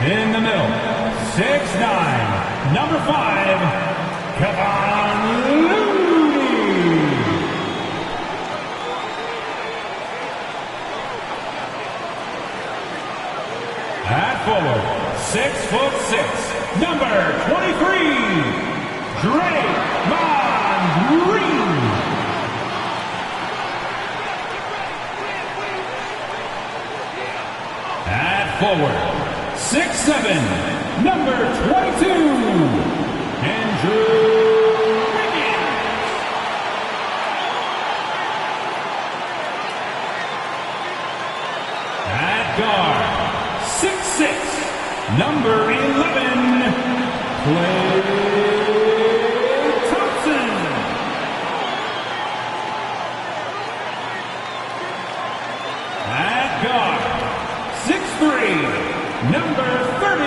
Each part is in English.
In the middle, 6'9", number 5, Kevon Looney. At forward, 6'6", number 23, Draymond Green. At forward, 6'7", number 22, Andrew Wiggins. At guard, 6'6", number 11, Klay Thompson. At guard, 6'3", number 30,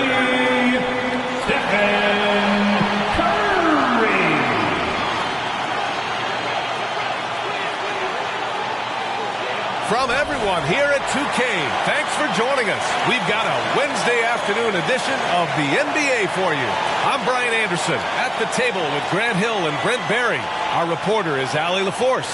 Stephen Curry. From everyone here at 2K, thanks for joining us. We've got a Wednesday afternoon edition of the NBA for you. I'm Brian Anderson at the table with Grant Hill and Brent Barry. Our reporter is Allie LaForce.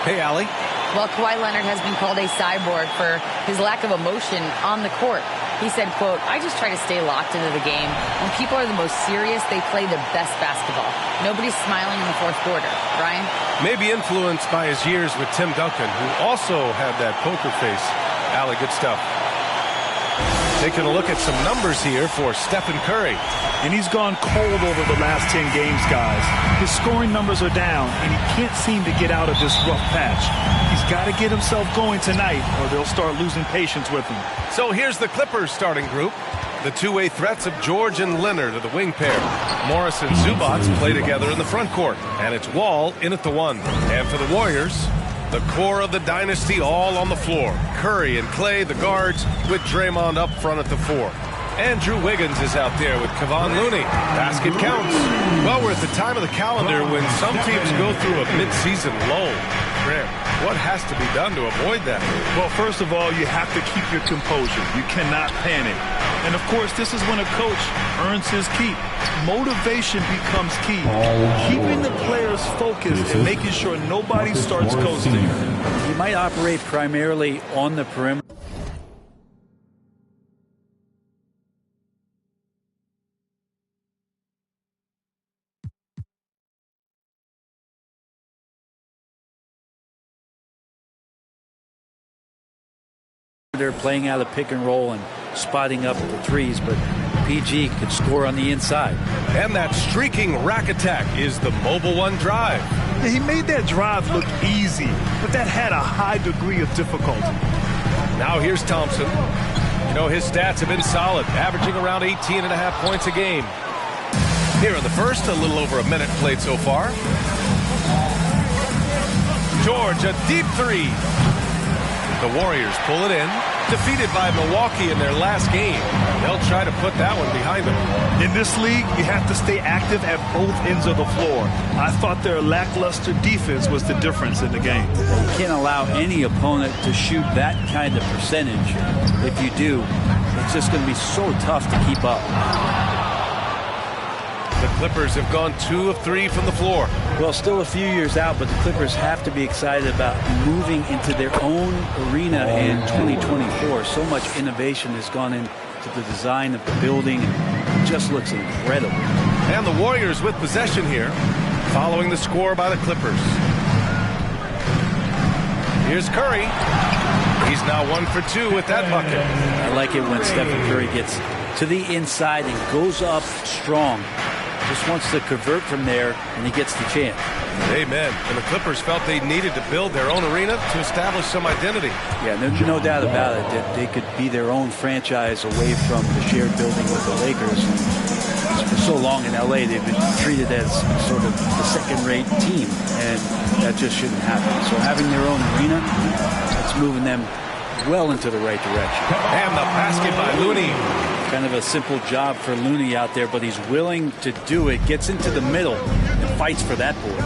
Hey, Allie. Well, Kawhi Leonard has been called a cyborg for his lack of emotion on the court. He said, quote, "I just try to stay locked into the game. When people are the most serious, they play the best basketball. Nobody's smiling in the fourth quarter." Ryan? Maybe influenced by his years with Tim Duncan, who also had that poker face. Allie, good stuff. Taking a look at some numbers here for Stephen Curry. And he's gone cold over the last 10 games, guys. His scoring numbers are down, and he can't seem to get out of this rough patch. He's got to get himself going tonight, or they'll start losing patience with him. So here's the Clippers starting group. The two-way threats of George and Leonard are the wing pair. Morris and Zubac play together in the front court. And it's Wall in at the 1. And for the Warriors, the core of the dynasty all on the floor. Curry and Klay, the guards, with Draymond up front at the 4. Andrew Wiggins is out there with Kevon Looney. Basket counts. Well, we're at the time of the calendar when some teams go through a mid-season lull. Grant, what has to be done to avoid that? Well, first of all, you have to keep your composure. You cannot panic. And, of course, this is when a coach earns his keep. Motivation becomes key. Keeping the players focused and making sure nobody starts coasting. He might operate primarily on the perimeter. They're playing out of pick and roll and spotting up the threes, but PG could score on the inside. And that streaking rack attack is the Mobile One drive. Yeah, he made that drive look easy, but that had a high degree of difficulty. Now here's Thompson. You know, his stats have been solid, averaging around 18.5 points a game. Here in the first, a little over a minute played so far. George, a deep 3. The Warriors pull it in, defeated by Milwaukee in their last game. They'll try to put that one behind them. In this league, you have to stay active at both ends of the floor. I thought their lackluster defense was the difference in the game. You can't allow any opponent to shoot that kind of percentage. If you do, it's just going to be so tough to keep up. The Clippers have gone 2 of 3 from the floor. Well, still a few years out, but the Clippers have to be excited about moving into their own arena in 2024. So much innovation has gone into the design of the building. It just looks incredible. And the Warriors with possession here, following the score by the Clippers. Here's Curry. He's now 1 for 2 with that bucket. I like it when Stephen Curry gets to the inside and goes up strong. Just wants to convert from there, and he gets the chance. Amen. And the Clippers felt they needed to build their own arena to establish some identity. Yeah, no doubt about it that they could be their own franchise away from the shared building with the Lakers. For so long in L.A., they've been treated as sort of the second-rate team, and that just shouldn't happen. So having their own arena, that's moving them well into the right direction. And the basket by Looney. Kind of a simple job for Looney out there, but he's willing to do it. Gets into the middle and fights for that board.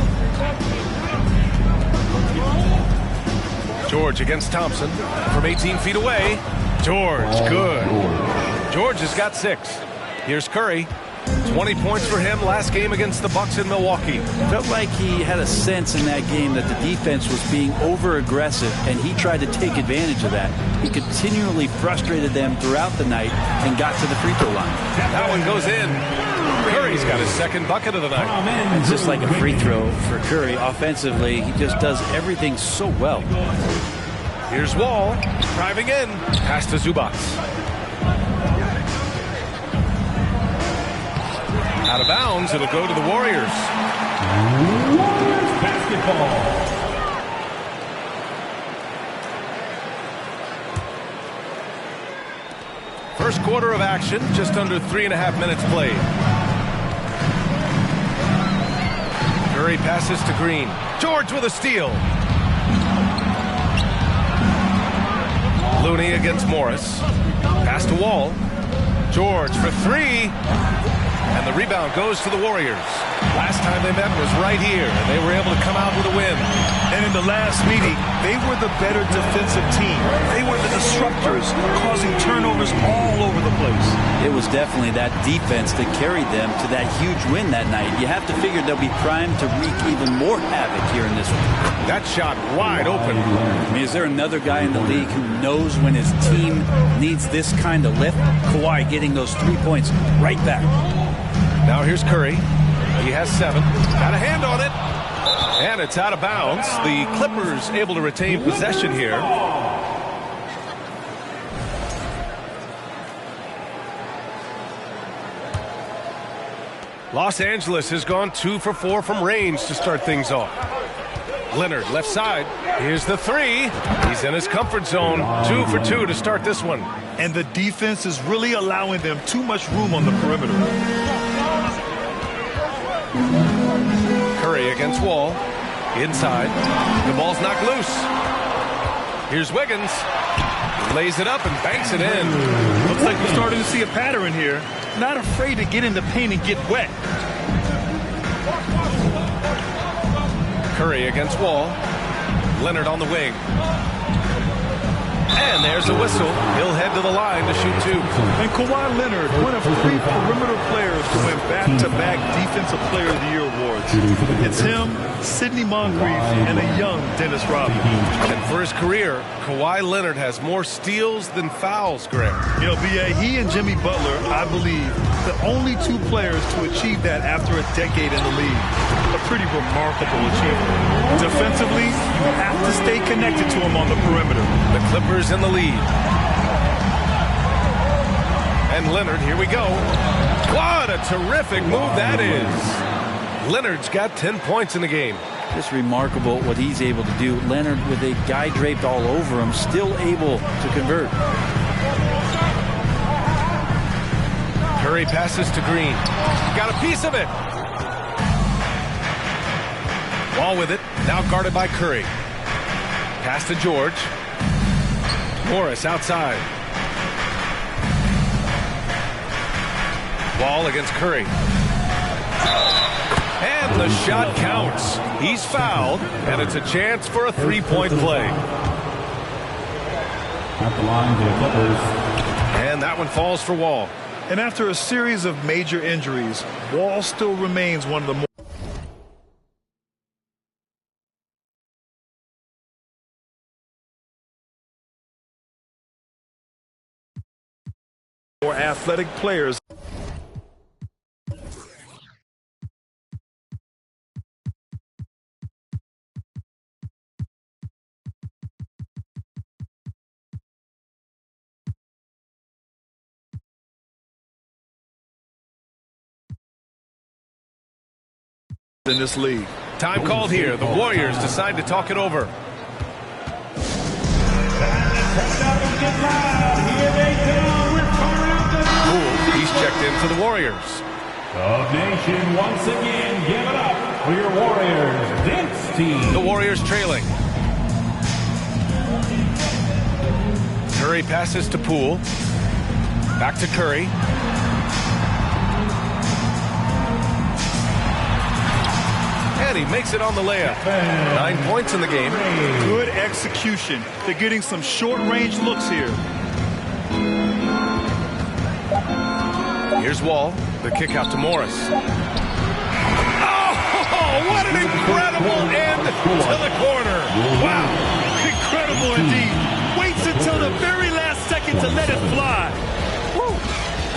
George against Thompson from 18 feet away. George, good. George has got 6. Here's Curry. 20 points for him last game against the Bucks in Milwaukee. Felt like he had a sense in that game that the defense was being over-aggressive, and he tried to take advantage of that. He continually frustrated them throughout the night and got to the free throw line. That one goes in. Curry's got his second bucket of the night. It's just like a free throw for Curry. Offensively, he just does everything so well. Here's Wall, driving in. Pass to Zubac. Out of bounds, it'll go to the Warriors. Warriors basketball. First quarter of action, just under 3.5 minutes played. Curry passes to Green. George with a steal. Looney against Morris. Pass to Wall. George for 3. And the rebound goes to the Warriors. Last time they met was right here, and they were able to come out with a win. And in the last meeting, they were the better defensive team. They were the disruptors, causing turnovers all over the place. It was definitely that defense that carried them to that huge win that night. You have to figure they'll be primed to wreak even more havoc here in this one. That shot wide open. I mean, is there another guy in the league who knows when his team needs this kind of lift? Kawhi getting those 3 points right back. Now here's Curry. He has 7. Got a hand on it. And it's out of bounds. The Clippers able to retain possession here. Los Angeles has gone 2 for 4 from range to start things off. Leonard, left side. Here's the 3. He's in his comfort zone. 2 for 2 to start this one. And the defense is really allowing them too much room on the perimeter. Curry against Wall. Inside. The ball's knocked loose. Here's Wiggins. Lays it up and banks it in. Looks like we're starting to see a pattern here. Not afraid to get in the paint and get wet. Curry against Wall. Leonard on the wing. And there's a whistle. He'll head to the line to shoot 2. And Kawhi Leonard, one of 3 perimeter players to win back-to-back Defensive Player of the Year awards. It's him, Sidney Moncrief, and a young Dennis Rodman. And for his career, Kawhi Leonard has more steals than fouls, Greg. You know, B.A., he and Jimmy Butler, I believe, the only 2 players to achieve that after a decade in the league. A pretty remarkable achievement. Defensively, you have to stay connected to him on the perimeter. The Clippers in the lead. And Leonard, here we go. What a terrific move that is. Leonard's got 10 points in the game. Just remarkable what he's able to do. Leonard, with a guy draped all over him, still able to convert. Curry passes to Green. Got a piece of it. Wall with it. Now guarded by Curry. Pass to George. Morris outside. Wall against Curry. And the shot counts. He's fouled, and it's a chance for a 3-point play. At the line to the Clippers. And that one falls for Wall. And after a series of major injuries, Wall still remains one of the more athletic players. In this league. Time called here. The Warriors decide to talk it over. Poole, he's checked in for the Warriors. Of Nation once again, give it up for your Warriors dance team. The Warriors trailing. Curry passes to Poole. Back to Curry. And he makes it on the layup. 9 points in the game. Good execution. They're getting some short-range looks here. Here's Wall. The kick out to Morris. Oh, what an incredible end to the corner. Wow. Incredible indeed. Waits until the very last second to let it fly. Woo.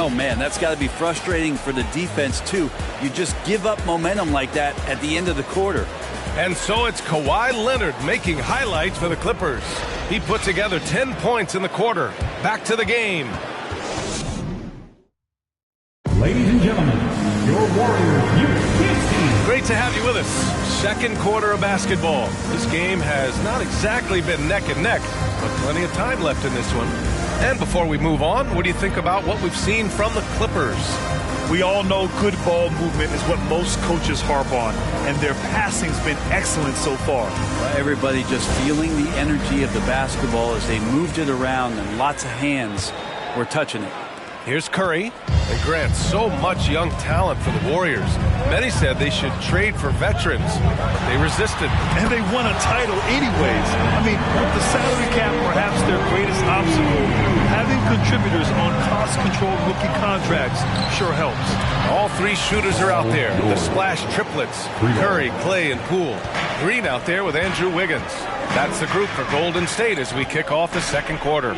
Oh, man, that's got to be frustrating for the defense, too. You just give up momentum like that at the end of the quarter. And so it's Kawhi Leonard making highlights for the Clippers. He put together 10 points in the quarter. Back to the game. Ladies and gentlemen, your Warriors Youth Kids team. Great to have you with us. Second quarter of basketball. This game has not exactly been neck and neck, but plenty of time left in this one. And before we move on, what do you think about what we've seen from the Clippers? We all know good ball movement is what most coaches harp on, and their passing's been excellent so far. Everybody just feeling the energy of the basketball as they moved it around, and lots of hands were touching it. Here's Curry. And Grant, so much young talent for the Warriors. Many said they should trade for veterans, but they resisted. And they won a title anyways. I mean, with the salary cap perhaps their greatest obstacle, having contributors on cost-controlled rookie contracts sure helps. All three shooters are out there. The splash triplets. Curry, Clay, and Poole. Green out there with Andrew Wiggins. That's the group for Golden State as we kick off the second quarter.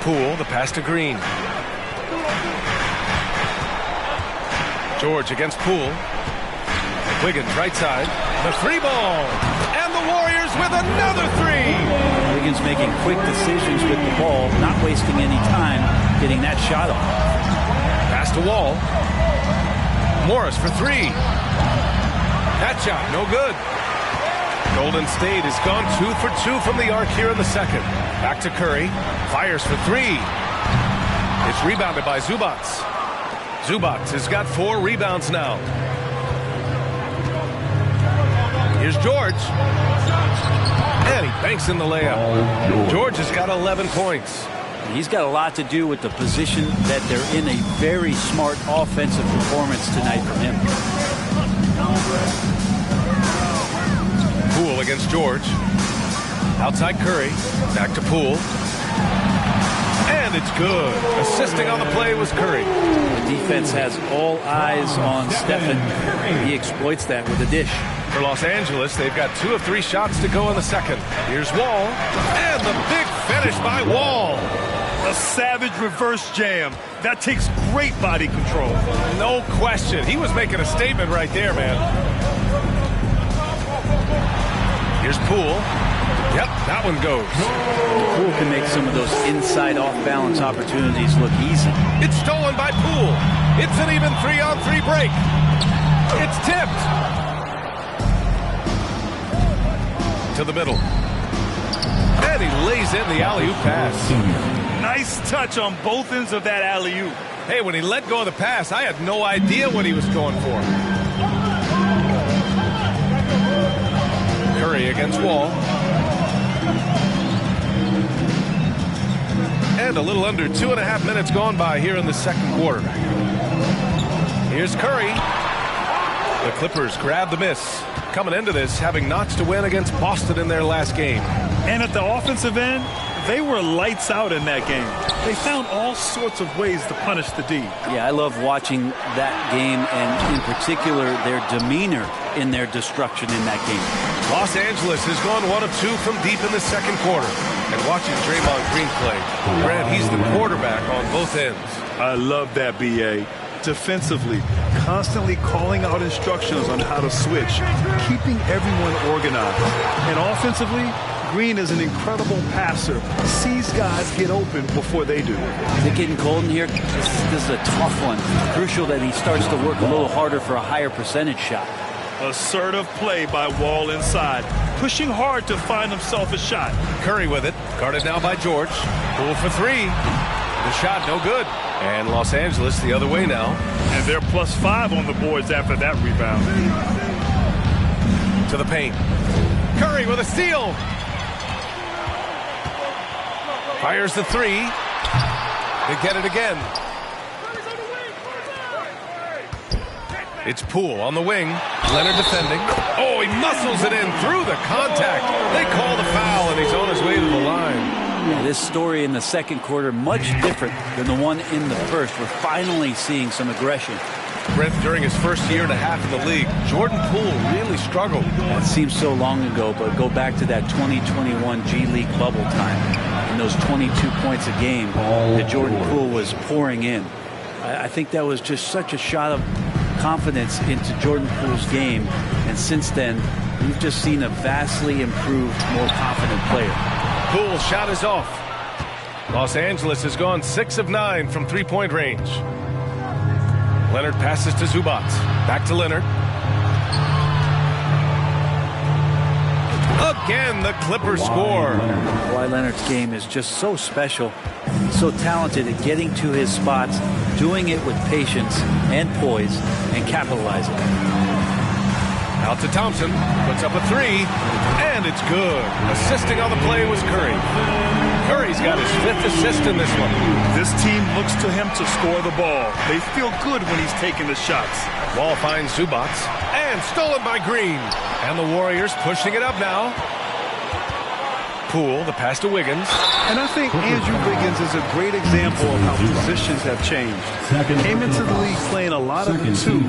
Poole, the pass to Green. George against Poole. Wiggins right side. The three ball. And the Warriors with another three. Wiggins making quick decisions with the ball, not wasting any time getting that shot off. Pass to Wall. Morris for three. That shot, no good. Golden State has gone 2 for 2 from the arc here in the second. Back to Curry. Fires for three. It's rebounded by Zubac. Zubac has got 4 rebounds now. Here's George. And he banks in the layup. George has got 11 points. He's got a lot to do with the position that they're in. A very smart offensive performance tonight from him. Poole against George. Outside Curry. Back to Poole. And it's good. Assisting on the play was Curry. The defense has all eyes on Stephen. He exploits that with a dish. For Los Angeles, they've got 2 of 3 shots to go in the second. Here's Wall. And the big finish by Wall. A savage reverse jam. That takes great body control. No question. He was making a statement right there, man. Here's Poole. Yep, that one goes. Poole can make some of those inside off-balance opportunities look easy. It's stolen by Poole. It's an even 3-on-3 break. It's tipped. To the middle. And he lays in the alley-oop pass. Nice touch on both ends of that alley-oop. Hey, when he let go of the pass, I had no idea what he was going for. Curry against Wall. And a little under 2.5 minutes gone by here in the second quarter. Here's Curry. The Clippers grab the miss. Coming into this, having notched a win against Boston in their last game. And at the offensive end, they were lights out in that game. They found all sorts of ways to punish the D. Yeah, I love watching that game, and in particular, their demeanor in their destruction in that game. Los Angeles has gone 1 of 2 from deep in the second quarter. And watching Draymond Green play, Grant, he's the quarterback on both ends. I love that, B.A. Defensively, constantly calling out instructions on how to switch, keeping everyone organized. And offensively, Green is an incredible passer. Sees guys get open before they do. Is it getting cold in here? This is a tough one. Crucial that he starts to work a little harder for a higher percentage shot. Assertive play by Wall inside, pushing hard to find himself a shot. Curry with it, guarded now by George. Poole for three. The shot no good. And Los Angeles the other way now. And they're +5 on the boards after that rebound. To the paint. Curry with a steal. Fires the three. They get it again. It's Poole on the wing. Leonard defending. Oh, he muscles it in through the contact. They call the foul, and he's on his way to the line. This story in the second quarter, much different than the one in the first. We're finally seeing some aggression. Brent, during his first year and a half in the league, Jordan Poole really struggled. That seems so long ago, but go back to that 2021 G League bubble time and those 22 points a game that Jordan Poole was pouring in. I think that was just such a shot of confidence into Jordan Poole's game, and since then, we've just seen a vastly improved, more confident player. Poole's shot is off. Los Angeles has gone 6 of 9 from three-point range. Leonard passes to Zubac. Back to Leonard. Again, the Clippers score. Kawhi Leonard's game is just so special. He's so talented at getting to his spots, doing it with patience and poise, and capitalizing. Out to Thompson. Puts up a three, and it's good. Assisting on the play was Curry. Curry's got his 5th assist in this one. This team looks to him to score the ball. They feel good when he's taking the shots. Wall finds Zubac, and stolen by Green. And the Warriors pushing it up now. Poole, the pass to Wiggins. And I think Andrew Wiggins is a great example of how positions have changed. Came into the league playing a lot of the 2.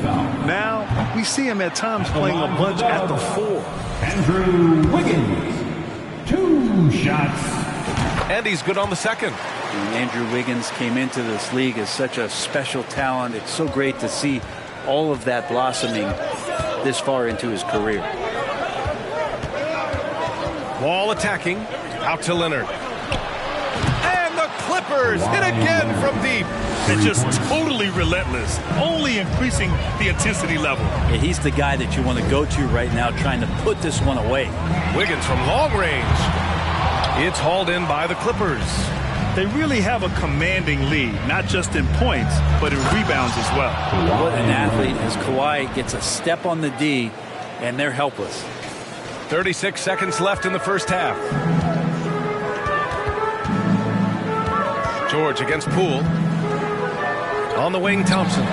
Now we see him at times playing a bunch at the 4. Andrew Wiggins, 2 shots. And he's good on the second. And Andrew Wiggins came into this league as such a special talent. It's so great to see all of that blossoming this far into his career. Wall attacking. Out to Leonard. And the Clippers hit again from deep. They're just totally relentless, only increasing the intensity level. Yeah, he's the guy that you want to go to right now, trying to put this one away. Wiggins from long range. It's hauled in by the Clippers. They really have a commanding lead, not just in points, but in rebounds as well. What an athlete as Kawhi gets a step on the D, and they're helpless. 36 seconds left in the first half. George against Poole. On the wing, Thompson.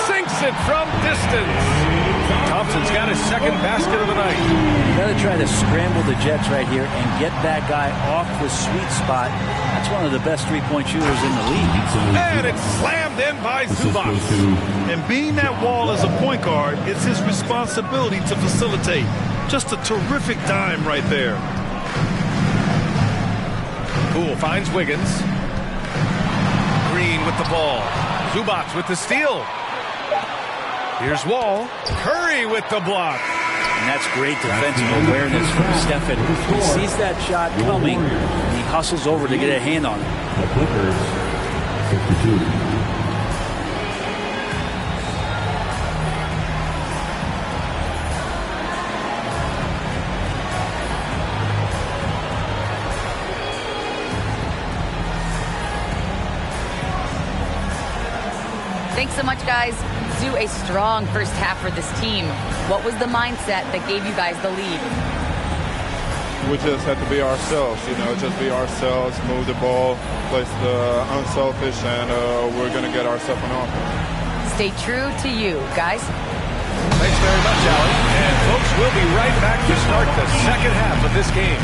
Sinks it from distance. Thompson's got his second basket of the night. You got to try to scramble the Jets right here and get that guy off the sweet spot. That's one of the best three-point shooters in the league. And it's slammed in by Zubac. And being that Wall as a point guard, it's his responsibility to facilitate. Just a terrific dime right there. Poole finds Wiggins. Green with the ball. Zubac with the steal. Here's Wall. Curry with the block. And that's great defensive awareness from Stephen. He sees that shot coming, and he hustles over to get a hand on it. The Clippers, 52. Thanks so much, guys. Zoo, a strong first half for this team. What was the mindset that gave you guys the lead? We just have to be ourselves, just be ourselves, move the ball, play unselfish, and we're going to get ourselves an offense. Stay true to you, guys. Thanks very much, Allie. And folks, we'll be right back to start the second half of this game.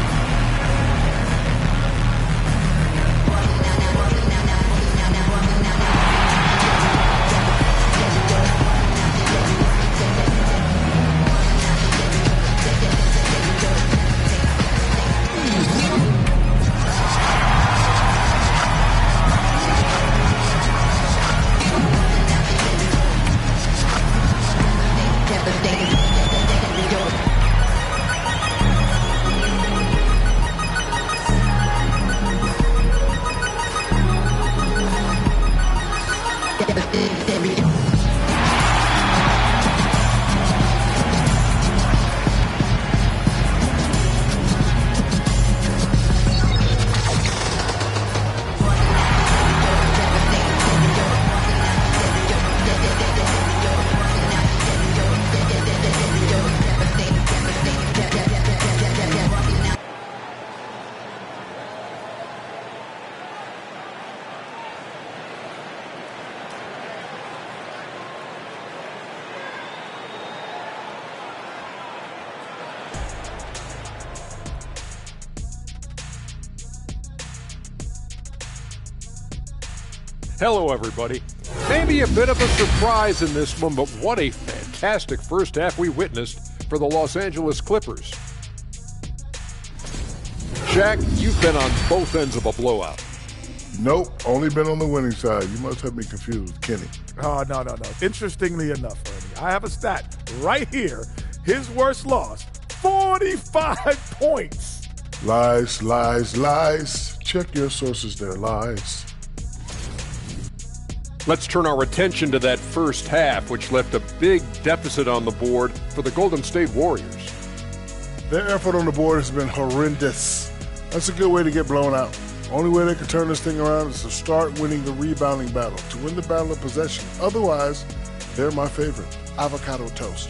Hello, everybody. Maybe a bit of a surprise in this one, but what a fantastic first half we witnessed for the Los Angeles Clippers. Shaq, you've been on both ends of a blowout. Nope, only been on the winning side. You must have me confused with Kenny. Oh, no. Interestingly enough, Ernie, I have a stat right here. His worst loss, 45 points. Lies, lies, lies. Check your sources there, lies. Let's turn our attention to that first half, which left a big deficit on the board for the Golden State Warriors. Their effort on the board has been horrendous. That's a good way to get blown out. Only way they can turn this thing around is to start winning the rebounding battle, to win the battle of possession. Otherwise, they're my favorite. Avocado toast.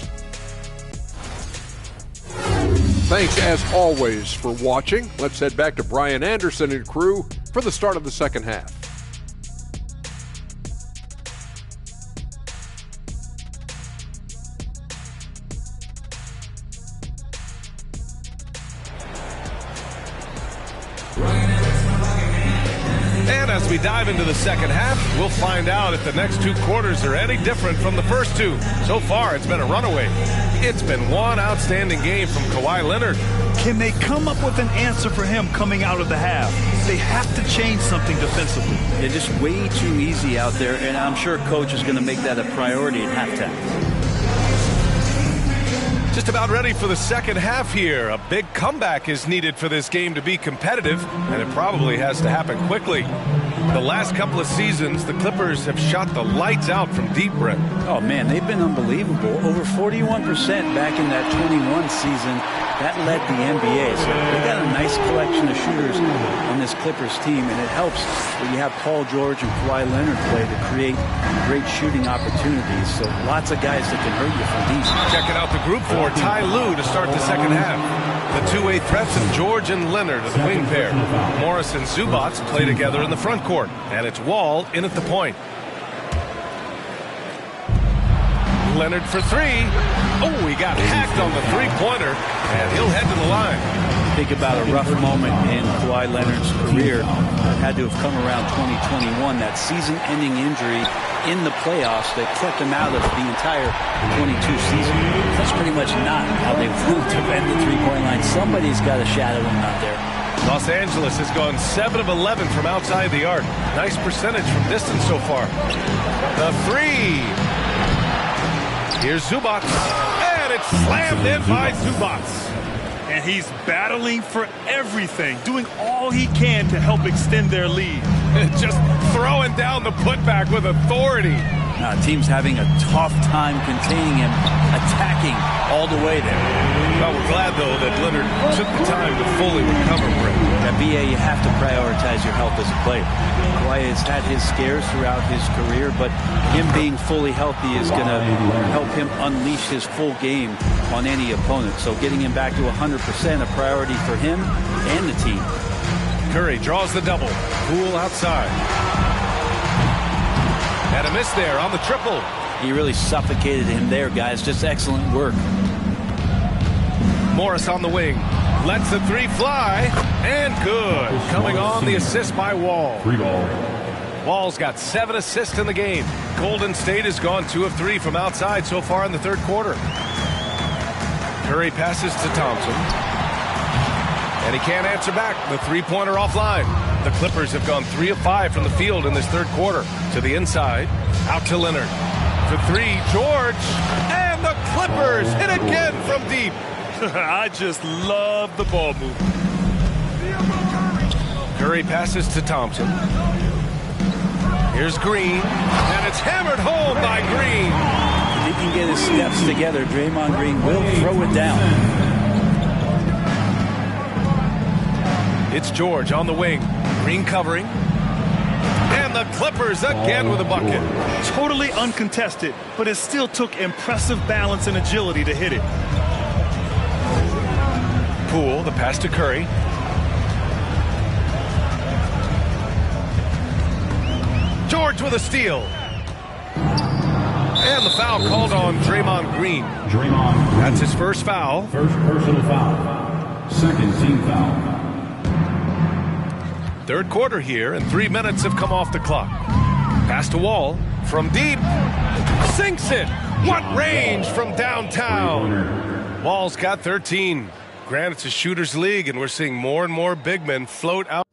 Thanks, as always, for watching. Let's head back to Brian Anderson and crew for the start of the second half. And as we dive into the second half, we'll find out if the next two quarters are any different from the first two. So far, it's been a runaway. It's been one outstanding game from Kawhi Leonard. Can they come up with an answer for him coming out of the half? They have to change something defensively. They're just way too easy out there, and I'm sure Coach is going to make that a priority at halftime. Just about ready for the second half here. A big comeback is needed for this game to be competitive, and it probably has to happen quickly. The last couple of seasons, the Clippers have shot the lights out from deep, Brent. Oh, man, they've been unbelievable. Over 41% back in that 21 season. That led the NBA. So they got a nice collection of shooters on this Clippers team, and it helps when you have Paul George and Kawhi Leonard play to create great shooting opportunities. So lots of guys that can hurt you from deep. Checking out the group for Ty Lue to start the second half. The two-way threats of George and Leonard are the wing pair. Morris and Zubac play together in the front court, and it's Wall in at the point. Leonard for three. Oh, he got hacked on the three-pointer, and he'll head to the line. Think about a rough moment in Kawhi Leonard's career. It had to have come around 2021, that season-ending injury in the playoffs that kept him out of the entire 22 season. That's pretty much not how they want to defend the three-point line. Somebody's got to shadow him out there. Los Angeles has gone 7 of 11 from outside the arc. Nice percentage from distance so far. The three. Here's Zubac, and it's slammed in by Zubac. And he's battling for everything, doing all he can to help extend their lead. Just throwing down the putback with authority. Team's having a tough time containing him, attacking all the way there. Well, we're glad, though, that Leonard took the time to fully recover, Brett. At VA, you have to prioritize your health as a player. Kawhi has had his scares throughout his career, but him being fully healthy is going to help him unleash his full game on any opponent. So getting him back to 100%, a priority for him and the team. Curry draws the double. Poole outside. And a miss there on the triple. He really suffocated him there, guys. Just excellent work. Morris on the wing. Lets the three fly. And good. Coming on the assist by Wall. Wall's got 7 assists in the game. Golden State has gone 2 of 3 from outside so far in the third quarter. Curry passes to Thompson. And he can't answer back. The three-pointer offline. The Clippers have gone 3 of 5 from the field in this third quarter. To the inside. Out to Leonard. To three. George. And the Clippers hit again from deep. I just love the ball movement. Curry passes to Thompson. Here's Green. And it's hammered home by Green. If he can get his steps together, Draymond Green will throw it down. It's George on the wing. Green covering. And the Clippers again with a bucket. Totally uncontested, but it still took impressive balance and agility to hit it. Poole, the pass to Curry. George with a steal. And the foul called on Draymond Green. That's his first foul. First personal foul. Second team foul. Third quarter here, and 3 minutes have come off the clock. Pass to Wall from deep. Sinks it. What range from downtown. Wall's got 13. Granted, it's a shooter's league, and we're seeing more and more big men float out.